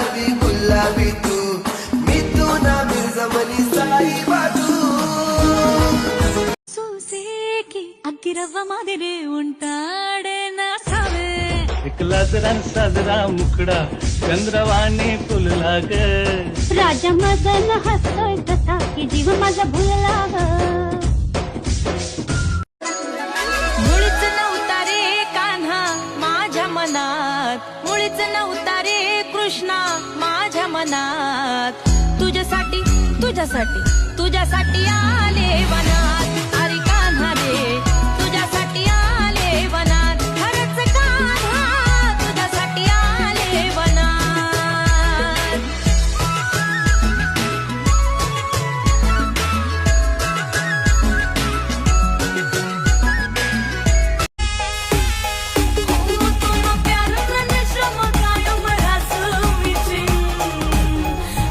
गुलाबी गुलाबी तू मी तू ना मिर्जमनी साई बाजू చూసేకి అగ్గిరవ్వ మాదిరి ఉంటాడే నా సావే एकला जरा साजरा मुकडा चंद्रवाणी फुललाग राजा मदन हसतोय तसा की जीव माझा भुलला ग मुळीच नव्हता रे कान्हा माझ्या मनात मुळीच नव्हता रे कृष्णा माझ्या मनात तुझ्यासाठी तुझ्यासाठी तुझ्यासाठी आले वनात अरे कान्हा रे तुझ्यासाठी आले वनात खरंच कान्हा तुझ्यासाठी आले वनात तुम प्यार नशा कायम रासू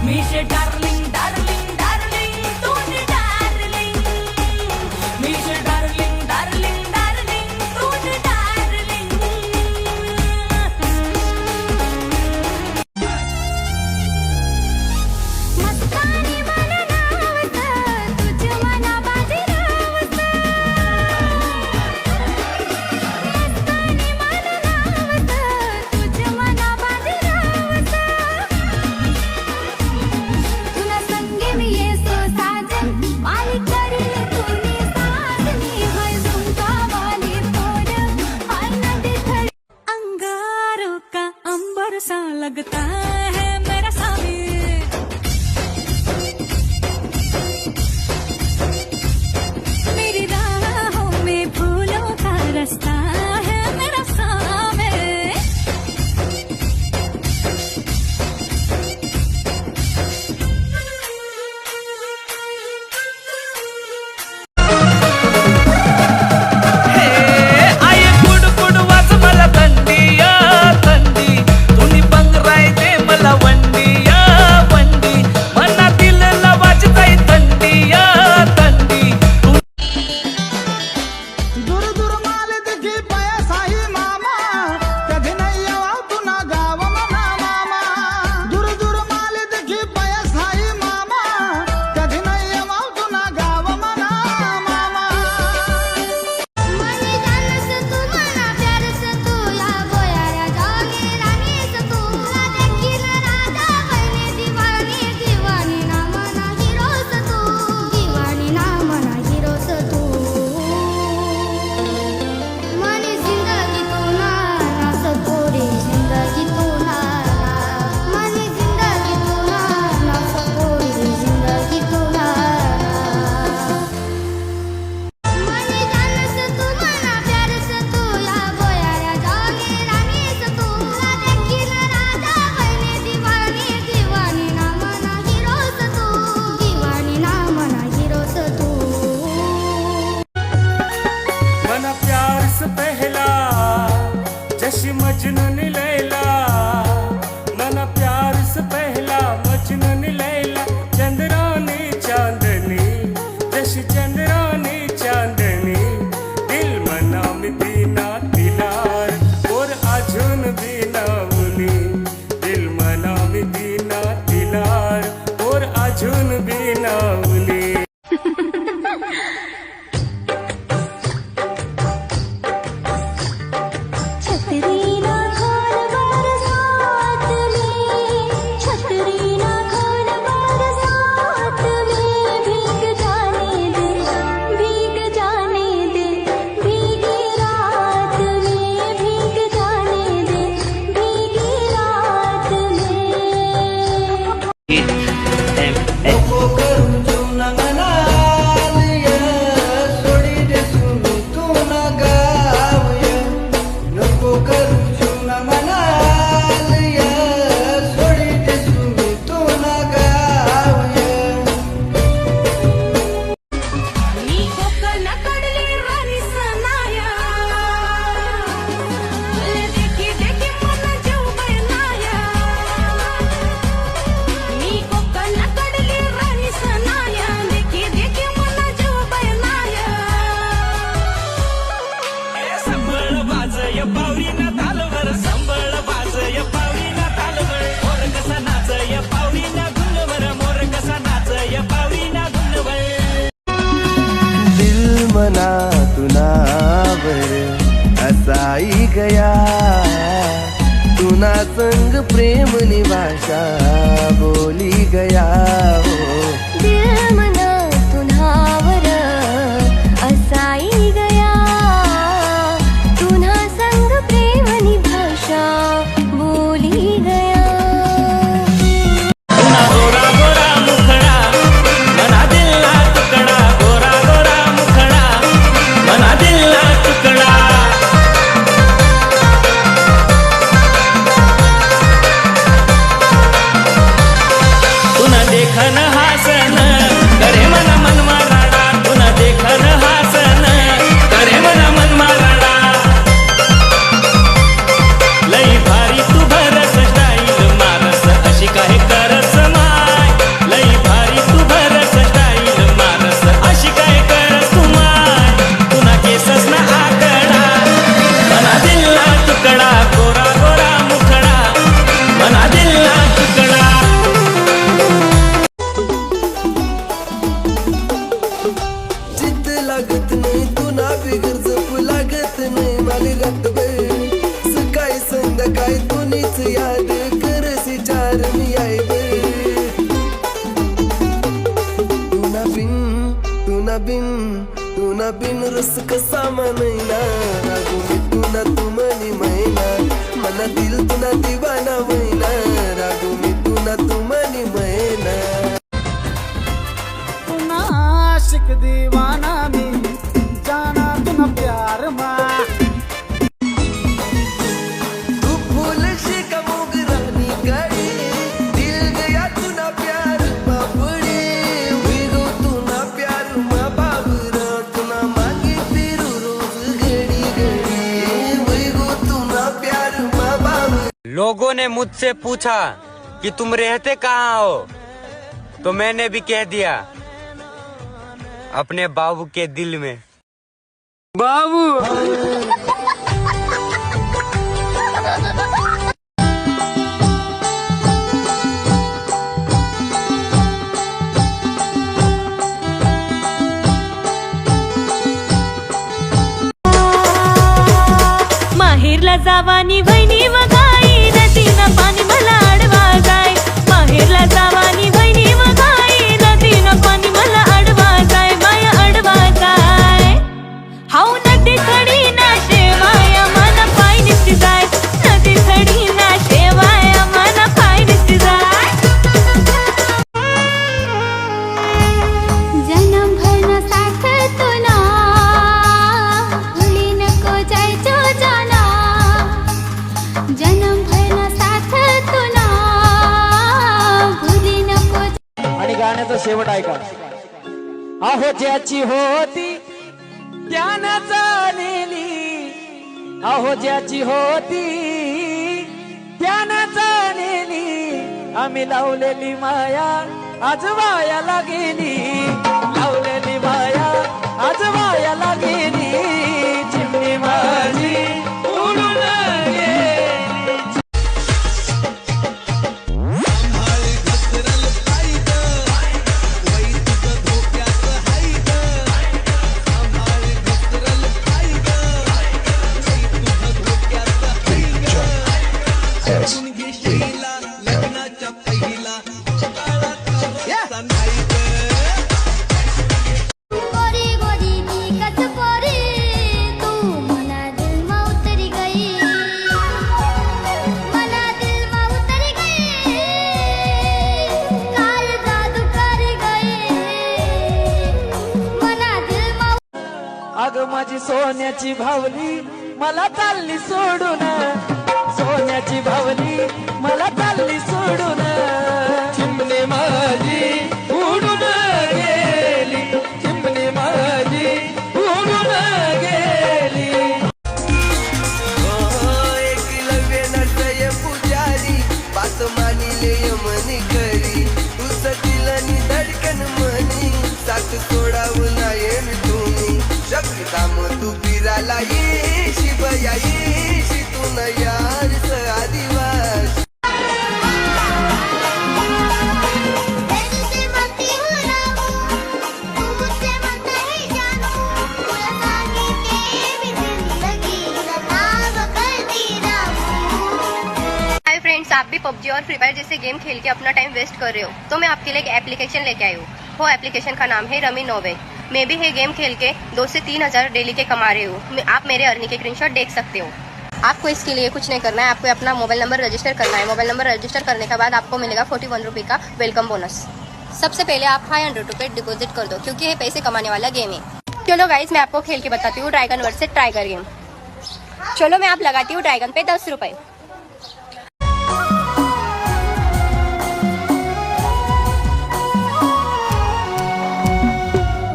मिशे डार्लिंग डार्लिंग डार्लिंग तूने डार्लिंग मिशे डार्लिंग डार्लिंग डार्लिंग तूने डार्लिंग मस्तानी मन नावत तुझ्या मना बाजी रावत मस्तानी मन नावत तुझ्या मना बाजी रावत तुला संगे मी येसो साजन मालिक करील तुनी साजनी होय झुमका वाली तोर हाय नदी खड़ी अंगारों का अंबर सा लगता है मेरा सामी मेरी राहों में फूलों का रास्ता है मेरा सामी आय कुड कुड वाच मला थंडिया थंडी तुम्ही पंगराय दे मला वंडिया वंडी मनातील लवाच जाई थंडिया थंडी दूर दूर माले देखी पैसाही मामा कधी नाही यावा पुन्हा गाव म्हणा मामा दूर दूर माले देखी पैसाही मामा कधी नाही यावा पुन्हा गाव म्हणा मामा मनी जानस तू मना प्यारस तू या बोयाऱ्या जागे राणीस तू ला देखील राजा बने दिवाणी दिवाणी ना मना हिरोस तू दिवाणी ना मना हिरोस तू मनी जिंदगी तू ना नास थोडी जिंदगी तू ना मनी जिंदगी तू ना नास थोडी जिंदगी तू ना मनी जानस तू मना प्यारस तू या बोयाऱ्या जागे राणीस तू ला देखील राजा बने दिवाणी दिवाणी ना मना हिरोस तू दिवाणी ना मना हिरोस तू मन प्यार से पहला जशी मजनू ने लैला मन प्यार से पहला मजनू ने लैला चंद्रानी चांदनी जशी चंद्रानी चांदनी दिल मना में बिना दिलार और अजून बिना उनी दिल मना में बिना दिलार और अजून बिना उनी छतरी ना खोल बरसात में छतरी ना खोल बरसात गया तू ना संग प्रेम निभाषा बोली गया हो दिल मन तुन्हावर असाई गया तुन्हा संग प्रेम निभाषा बोली गया पुन्हा गोरा गोरा मुखडा मना दिला तुकडा गोरा गोरा मुखडा मना दिला तुकडा पुन्हा देखन हासन करे मन मन माराडा पुन्हा देखन हासन करे मन मन माराडा लई भारी तू भरस स्टाईल मारस अशी काय करस माय लई भारी तू भरस स्टाईल मारस अशी काय करस तू माय पुन्हा केसस ना आकडा मना दिला तुकडा गोरा गोरा मुखडा मना दिला तुकडा चित्त लागत नाही तुला बिगर जप लागत नाही मला रक्त सकाळी संध्याकाळी कोणीच याद करसी चार मी आहे तुना बिन रस कसा मनैना रागू मी तुना तू मनी मैना मना दिल तुना दिवाना मैना रागू मी तुना तू मनी मैना पुन्हा आशिक दीवाना मी जाना तुना प्यार मा तू फूल शी का मोगरानी कड़ी दिल गया तुना प्यार बाबड़ी हुई गो तुना प्यार मा बाबरा तुना मांगी फिरू रोज घड़ी घड़ी हुई गो तुना प्यार मा बाबरा लोगों ने मुझसे पूछा कि तुम रहते कहाँ हो तो मैंने भी कह दिया अपने बाबू के दिल में बाबू माहेरला जावानी वहिनी वगाई नदीनं पाणी मला अडवा जाय माहेरला जावानी वहिनी वगाई नदीनं पाणी मला अडवा जाय माया अडवा जाय हाऊ नदी थडी ना शेवाया मन पाय दिसती जाय नदी थडी ना शेवाया मन पाय दिसती जाय जन्म भर न साथ तुला भुली नको जायचो जाना जन्म भर न साथ तुला भुली नको आणि गाण्याचा शेवट ऐका अहो ज्याची होती त्यानं चालेली अहो ज्याची होती त्यानं चालेली आम्ही लावलेली माया आज वायाला गेली लावलेली माया आज वायाला गेली चिमणी माझी उडून गेली गोरी गोरी मी कच पोरी तू मना दिल मा उतरी गई मना दिल मा उतरी गई काय जादू कर गई मना दिल मा अग माझी सोन्याची भावली मला चालली सोडून सोन्याची भावली मला चालली सोडून चिमणी माझी उडून गेली चिमणी माझी उडून गेली एकलव्य नटय पुजारी बात मानिले यमनी करी तुझ दिलनी धडकन मनी साथ सोडावं नायन तुम्ही शक्तिधाम तू फिराला येशी बया येशी तू न यार स आदिवासी तुझसे मती हो राहू तू मुझसे मत ही जानू तुला सांगितले मी जिंदगी नाव कर फ्री फायर जैसे गेम खेल के अपना टाइम वेस्ट कर रहे हो तो मैं आपके लिए एक एप्लीकेशन लेके आई हूँ। वो एप्लीकेशन का नाम है रमी नोवे। मैं भी ये गेम खेल के 2 से 3 हज़ार डेली के कमा रही हूँ। आप मेरे अर्निंग के स्क्रीनशॉट देख सकते हो। आपको इसके लिए कुछ नहीं करना है, आपको अपना मोबाइल नंबर रजिस्टर करना है। मोबाइल नंबर रजिस्टर करने के बाद आपको मिलेगा 41 रुपये का वेलकम बोनस। सबसे पहले आप 500 रुपये डिपॉजिट कर दो क्योंकि ये पैसे कमाने वाला गेम है। चलो गाइस, मैं आपको खेल के बताती हूँ ड्रैगन वर्ड से टाइगर गेम। चलो मैं आप लगाती हूँ ड्रैगन पे 10 रुपये।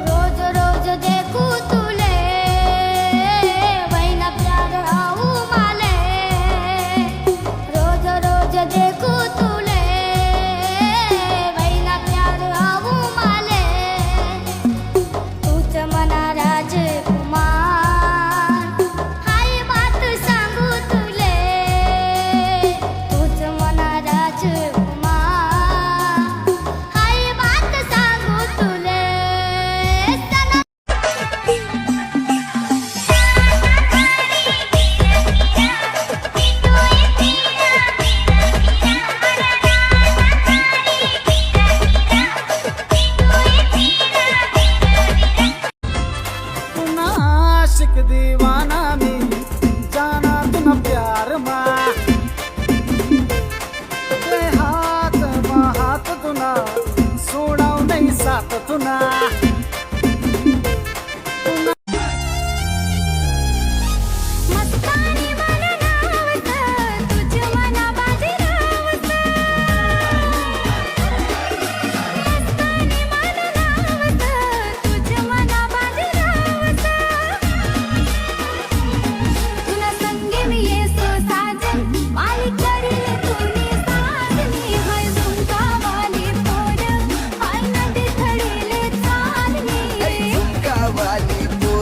रोज रोज देखू तुले वैना प्यार आऊ माले रोज रोज देखू तुले वैना प्यार आऊ माले तूच मना राजकुमार हाय बात सांगू तुले तूच मना राजकुमार हाय बात सांगू तुले पुन्हा आशिक दीवाना मी जाना तुना प्यार मा ते हात हात तुना सोडाव नाही साथ तुना मस्तानी मन रावत तुझ मना बाजी रावत मस्तानी मन रावत तुझ मना बाजी रावत तुला संगे मी येसो साजन माली करीले तुनी साजनी हाय झुमका वाली पोर हाय नदी खडीले चालनी झुमकावाली पोर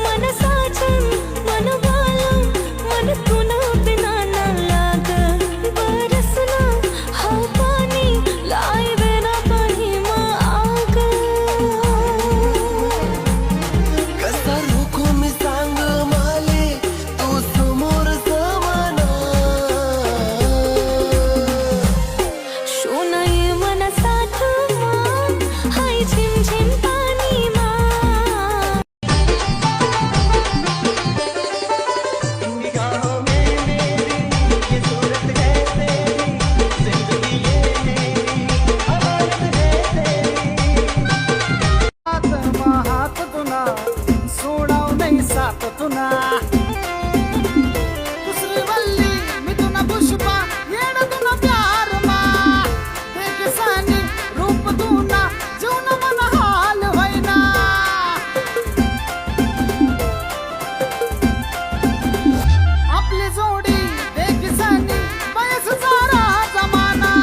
मन साजन मन वालम मन तुना बिना न लाग बरसना हा पानी लाई बिना पाणी मा आग कसा रोखू मी सांग माले तू समोर समाना शोनाई मन साथ मा हाय झिम झिम पाणी मा हात हात तुना सोडाव नाही साथ तुना दुसरी वल्ली मी तुना पुष्पा येड तुना प्यार मा देखसानी रूप तुना जीवन मन हाल होईना आपली जोडी देखसानी बयस सारा जमाना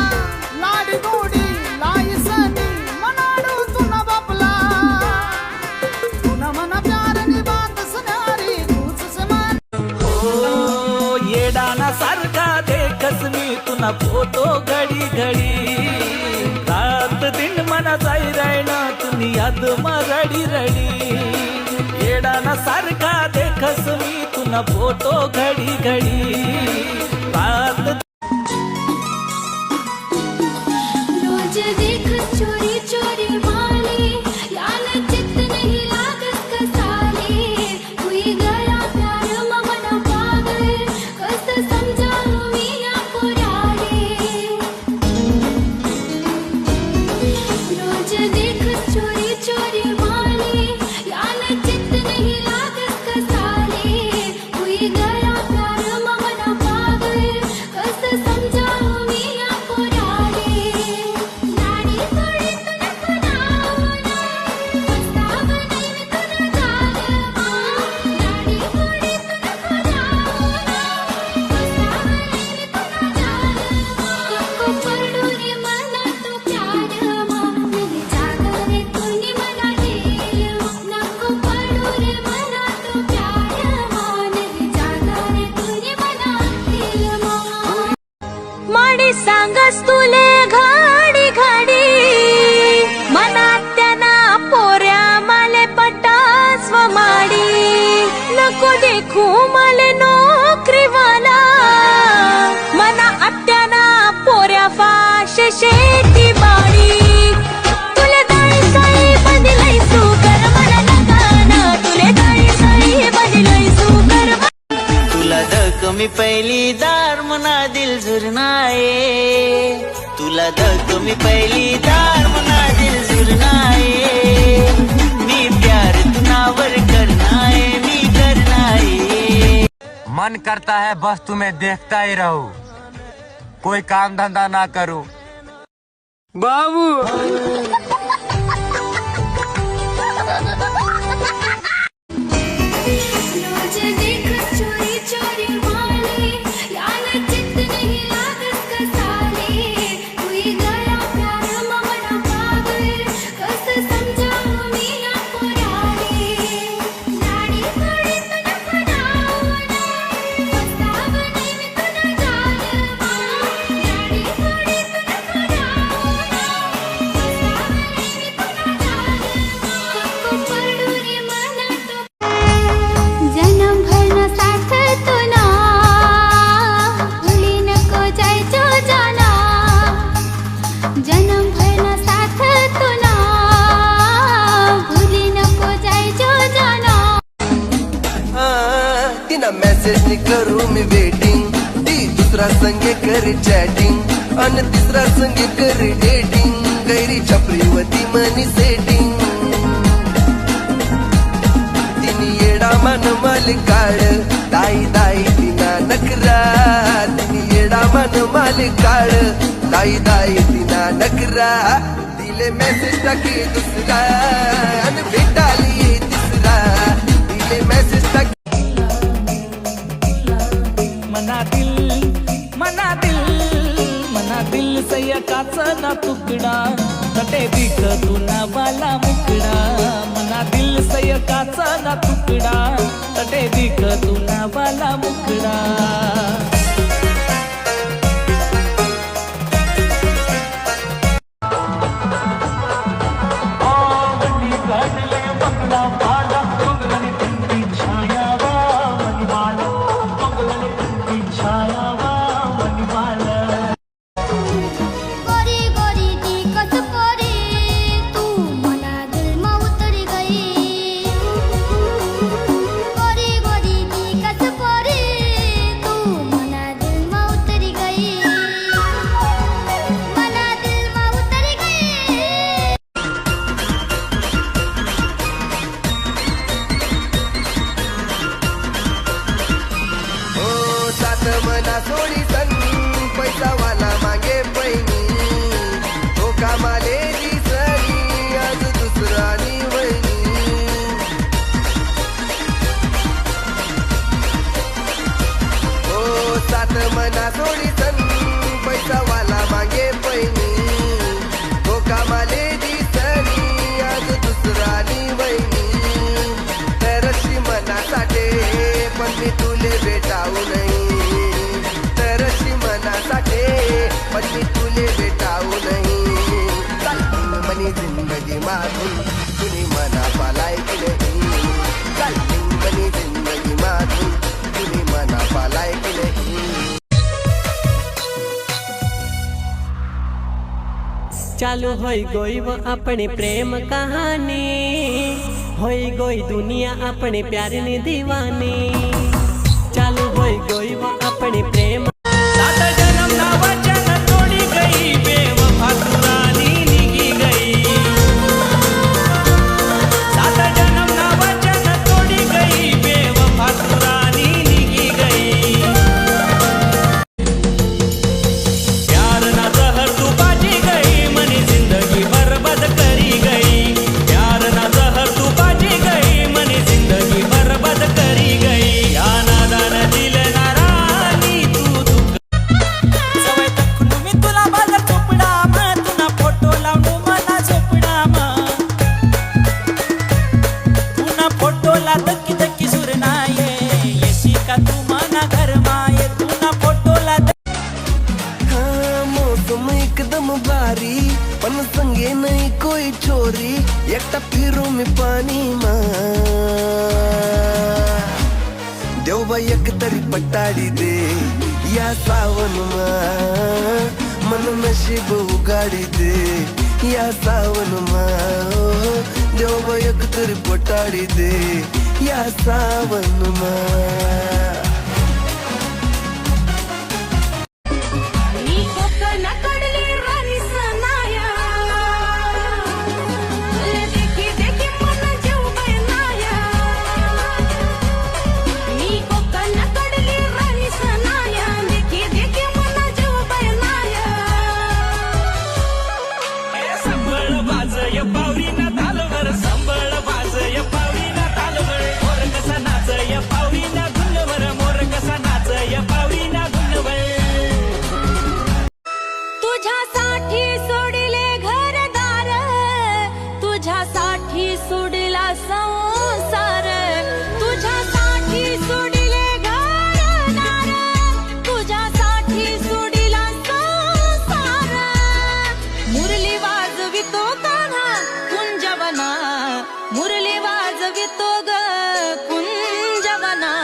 लाडी गोडी लाईसनी मनाडू तुना बापला तुना मना प्यार नि बात सुनारी तूच समान ओ येडाना सारखा देखस मी तुना फोटो घडी घडी रात दिन मना जाई रायना तुनी याद मा रडी रडी येडाना सारखा देखस मी तुना फोटो घडी घडी रात रोज देख चोरी चोरी वाली यान चित नहीं लागत कसाले हुई गया प्यार ममन पागल कस समझाऊं मीना पुराले रोज देख चोरी चोरी वाली यान चित नहीं लागत कसाले हुई गया प्यार ममन पागल कस समझाऊं मीना पुराले लाडी थोडी तुला पुनावना मस्ताव नाही मी तुला जालमा लाडी थोडी तुला पुनावना मस्ताव नाही मी तुला जालमा को पडू रे मना तो प्यार मा मेरी जाग दो मी पहिली दार मना दिल सुरनाए मी प्यार तुनावर करनाए मी करनाए मन करता है बस तुम्हें देखता ही रहूं, कोई काम धंधा ना करूं। बाबू रोज देख चोरी चोरी वाले यार चित नहीं लागत कसाले कोई गया प्यार ममना पागल कस समझाऊं मी ना पुराले लाडी थोडी तुन फनावना फसाव नाही मी तुन जालमा लाडी थोडी तुन फनावना फसाव नाही मी तुन जालमा को पडूरी मना तो जन्म भर न साथ तो ना भूली नको जायचो जाना जन्म भर न साथ तो ना भूली नको जायचो जाना तिना मेसेज नि करू मी वेटिंग, ती दुसरा संगे कर चॅटिंग अन तिसरा संगे कर डेटिंग, गैरी छपरीवती मनी सेटिंग, तिनी येडा मन माल काढ दाई दाई तिना नकरा, तिनी येडा मन माल काढ दाई दाई तिना नकरा, दिले मेसेज टाकी दुसरा अन भेटाली तिसरा, दिले मेसेज टाकी मना दिल से एकाचा ना तुकडा तटे दिख तुना वाला मुकडा मना दिल से एकाचा ना तुकडा तटे दिख तुना वाला मुकडा गोरी गोरी ती कस पोरी तू मला दिल मा उतरी गई गोरी गोरी ती कस पोरी तू मला दिल मा उतरी गई मला दिल मा उतरी गई ओ सात मना सोडी सन पैसा वाला मागे पैनी तो कामाले दिसली आज दुसरा नि वहिनी ओ सात मना सोडी सन पैसा वाला मागे पैनी तो कामाले दिसली आज दुसरा नि वहिनी तरशी मनासाठी पण मी तुले भेटावू नाही तरशी मनासाठी पण मी तुले भेटावू नाही चालती मनी जिंदगी मागून तुनी मना पालाय की नाही चालती मनी जिंदगी मागून तुनी मना पालाय की नाही चालू होई गोई वो अपने प्रेम कहानी होई गोई दुनिया अपने प्यार ने दीवानी चालू होई गोई वो अपने प्रेम सात जन्म ना वचन तोडी गई बेवफा तू रानी निघी गई सात जन्म ना वचन तोडी गई बेवफा तू रानी निघी गई प्यार ना जहर तू बाजी गई मनी जिंदगी बर्बाद करी गई प्यार ना जहर तू बाजी गई मनी जिंदगी बर्बाद करी गई या नादान दिल ना रानी तू दुख सवय तखनू मी तुला बाजार चोपडा मग तुना फोटो लावून मला झोपडा मग तुना फोटो ला दक्की दक्की सुर नाये येशी का तू मना घर माये तुना फोटो ला हाँ, मौसम एकदम भारी पण संगे नहीं कोई चोरी एकटा फिरू मी पाणी मा देवबा एक तरी पटाडी दे या सावन मा मन नशीब उगाडी दे या सावन मा देवबा एक तरी पटाडी दे या सावन मा मी कोकणाकडली राणी तुझ्यासाठी सोडला संसार तुझ्यासाठी सोडले घरदार तुझ्यासाठी सोडला संसार मुरली वाजवितो कान्हा कुंजवना मुरली वाजवितो ग कुंजवना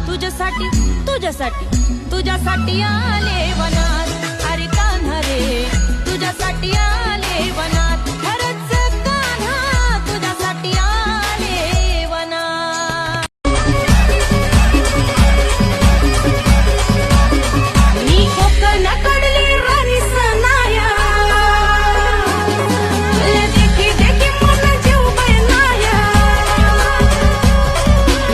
तुझ्यासाठी तुझ्यासाठी तुझ्यासाठी आले वनात अरे कान्हा रे तुझ्यासाठी आले वनात खरंच कान्हा तुझ्यासाठी आले वनात मी कोकणाकडली राणी सनाया देखी देखी मन जीव बळणाया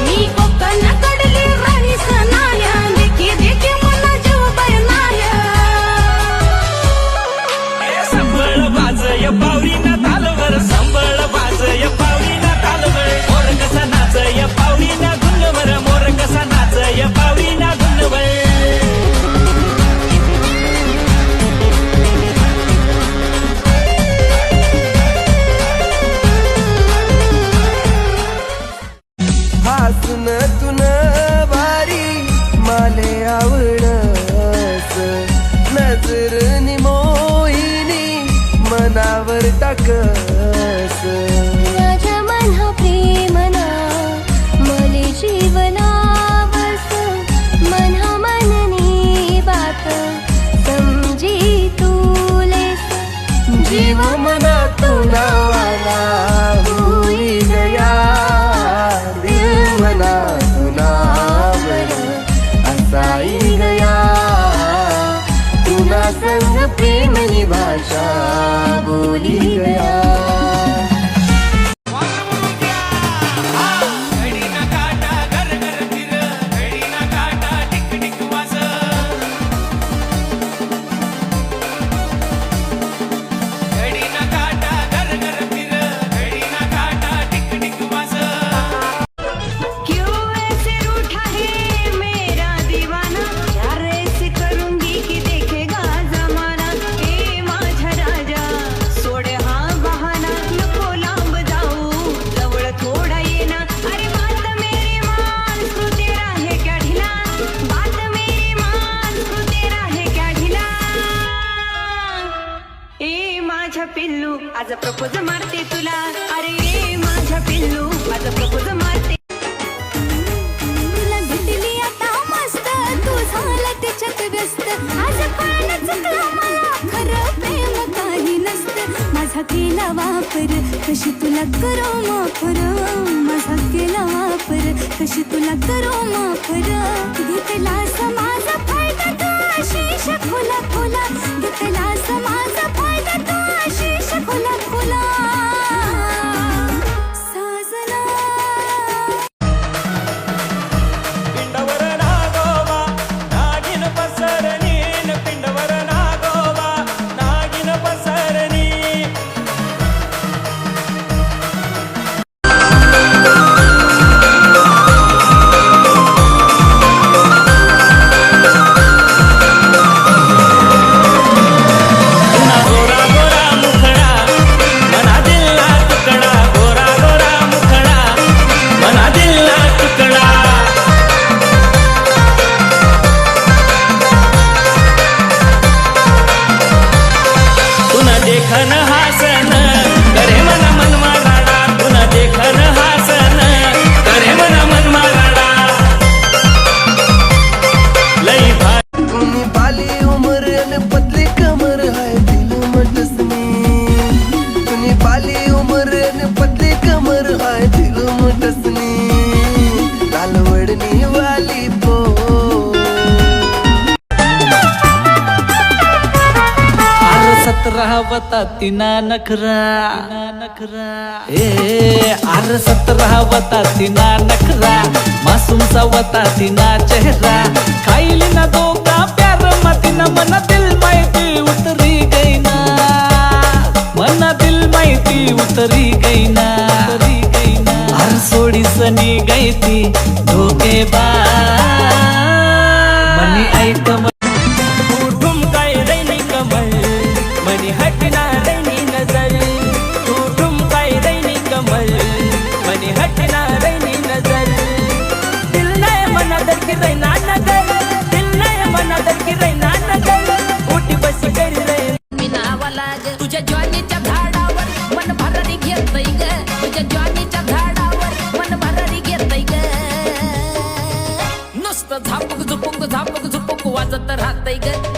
मी कोकणाकडली राणी सनाया देखी देखी मन जीव बळणाया संबळ बाजय पावरीना तालवर संबळ बाजय पावरीना तालवर मोर कसा नाचय पावरीना गुंगवर मोर कसा नाचय पावरीना गुंगवर हासून तुन भारी माले आवडस नजरनी मोहिनी मनावर टाकस माझ्या मना प्रेमना मले जीवनावस मना मननी बात समजी तुलेस जीव मनातून वाला होई गया दिल मनातून वर असाई गया तुना संग प्रेमनी भाषा बोली गया घडीना काटा घर घर फिर घडीना काटा टिक टिक वाज घडीना काटा घर घर फिर घडीना काटा टिक टिक वाज क्यों ऐसे रूठा है मेरा दीवाना प्यार ऐसे करूंगी कि देखेगा जमाना ए माझा राजा सोड हा बहाना नको लांब जाऊ जवळ थोडा येना अरे बात मेरी मान तू तेरा है क्या ढिला बात मेरी मान तू तेरा है क्या ढिला ए माझा पिल्लू आज प्रपोज मारते तुला अरे ए माझा पिल्लू आज प्रपोज मारते तुला भेटली आता मस्त तू झाला त्याच्यात व्यस्त आज कळलं चुकलं मला खरं प्रेम काही नसतं माझा केला वापर कशी तुला करू माफर माझा केला वापर कशी तुला करू माफर घेतला समाज फायदा तू आशिष खोला खोला घेतला समाज फायदा तू आशिष खोला खोला साजना पिंडवर नागोबा नागिन पसरणी पिंडवर नागोबा नागिन पसरणी गोरा गोरा मुखडा मना दिला तुकडा गोरा गोरा मुखडा मना दिला तुकडा तुना देखन हासन करे मना मनमा राडा तुना देखन हासन करे मना मनमा राडा लई भारी कुनी बाली उमर अन पतली कमर है दिल मटसनी कुनी बाली उमर अन पतली कमर है दिल मटसनी लालवडनी वाली पो अरे 17 वता तिना नखरा ए अरे 17 वता तिना नखरा मासूम सा वता तिना चेहरा खाईली ना दोगा प्यार मतीना मना दिल माहिती उतरी गई ना मना दिल माहिती उतरी गई ना अरे सोडी सनी गई थी धोकेबाज मनी ऐकम तुम काय रैनी कमल मनी हटना रैनी नजर तुम काय ज्वानीच्या झाडावर मन भरारी घेतय ग तुझ्या ज्वानीच्या झाडावर मन भरारी घेतय ग नुसतं झापूक झुपूक झापूक झुपूक वाजत राहतय ग